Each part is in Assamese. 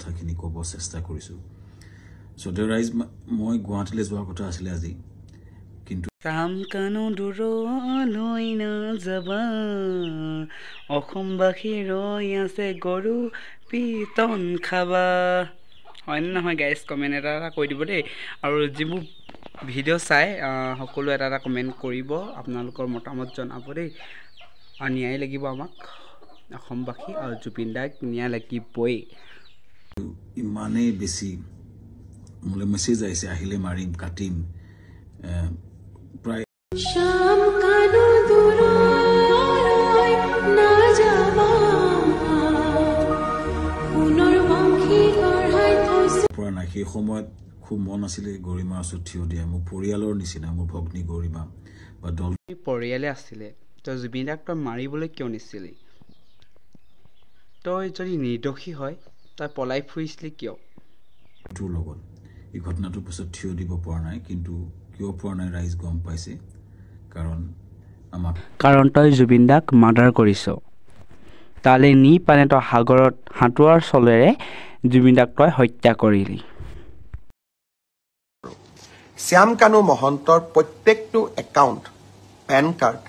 কথাখিনি ক'ব চেষ্টা কৰিছোঁ সো দ্য ৰাইজ মই গুৱাহাটীলৈ যোৱাৰ কথা আছিলে আজি কিন্তু কাম কানো দূৰলৈ নাযাবা অসমবাসী ৰৈ আছে গৰু পিতন খাবা হয় নহয় গাইজ কমেণ্ট এটা কৈ দিব দেই আৰু যিবোৰ ভিডিঅ' চাই সকলো এটা কমেণ্ট কৰিব আপোনালোকৰ মতামত জনাব দেই আৰু ন্যায় লাগিব আমাক অসমবাসী আৰু জুবিন দাক ন্যায় লাগিবই ইমানেই বেছি মোলৈ মেছেজ আহিছে আহিলে মাৰিম কাটিম প্ৰায় শাম কানো দূৰলৈ নাযাবা পুনৰ বংশী গঢ়াই থৈছো পৰা নাই সেই সময়ত খুব মন আছিলে গৰিমাৰ ওচৰত থিয় দিয়া মোৰ পৰিয়ালৰ নিচিনা মোৰ ভগ্নী গৰিমা বা দল পৰিয়ালে আছিলে তই জুবিন দাক তই মাৰিবলৈ কিয় নিছিলি তই যদি নিৰ্দোষী হয় তই পলাই ফুৰিছিলি কিয় তোৰ লগত এই ঘটনাটোৰ পিছত থিয় দিব পৰা নাই কিন্তু কিয় পৰা নাই ৰাইজ গম পাইছে কাৰণ তই জুবিন দাক মাৰ্ডাৰ কৰিছ তালৈ নি পানে তই সাগৰত সাঁতোৰাৰ চলেৰে জুবিন দাক তই হত্যা কৰিলি শ্যাম কানু মহন্তৰ প্ৰত্যেকটো একাউণ্ট পেন কাৰ্ড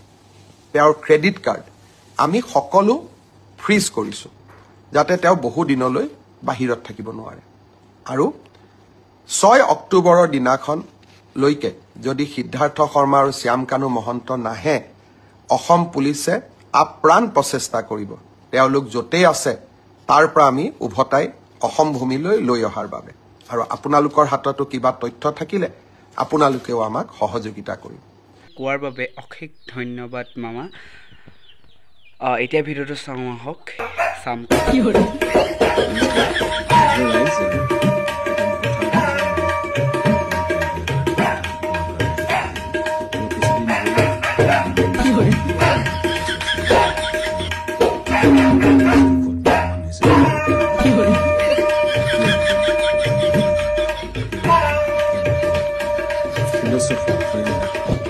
তেওঁৰ ক্ৰেডিট কাৰ্ড আমি সকলো ফ্ৰিজ কৰিছোঁ যাতে তেওঁ বহু দিনলৈ বাহিৰত থাকিব নোৱাৰে আৰু 6 অক্টোবৰৰ দিনাখনলৈকে যদি সিদ্ধাৰ্থ শৰ্মা আৰু শ্যাম কানু মহন্ত নাহে অসম পুলিচে আপ্ৰাণ প্ৰচেষ্টা কৰিব তেওঁলোক য'তেই আছে তাৰ পৰা আমি উভতাই অসম ভূমিলৈ লৈ অহাৰ বাবে আৰু আপোনালোকৰ হাততো কিবা তথ্য থাকিলে আপোনালোকেও আমাক সহযোগিতা কৰিব কোৱাৰ বাবে অশেষ ধন্যবাদ মামা এতিয়া ভিডিঅ'টো চাওঁ আহক চাম philosophy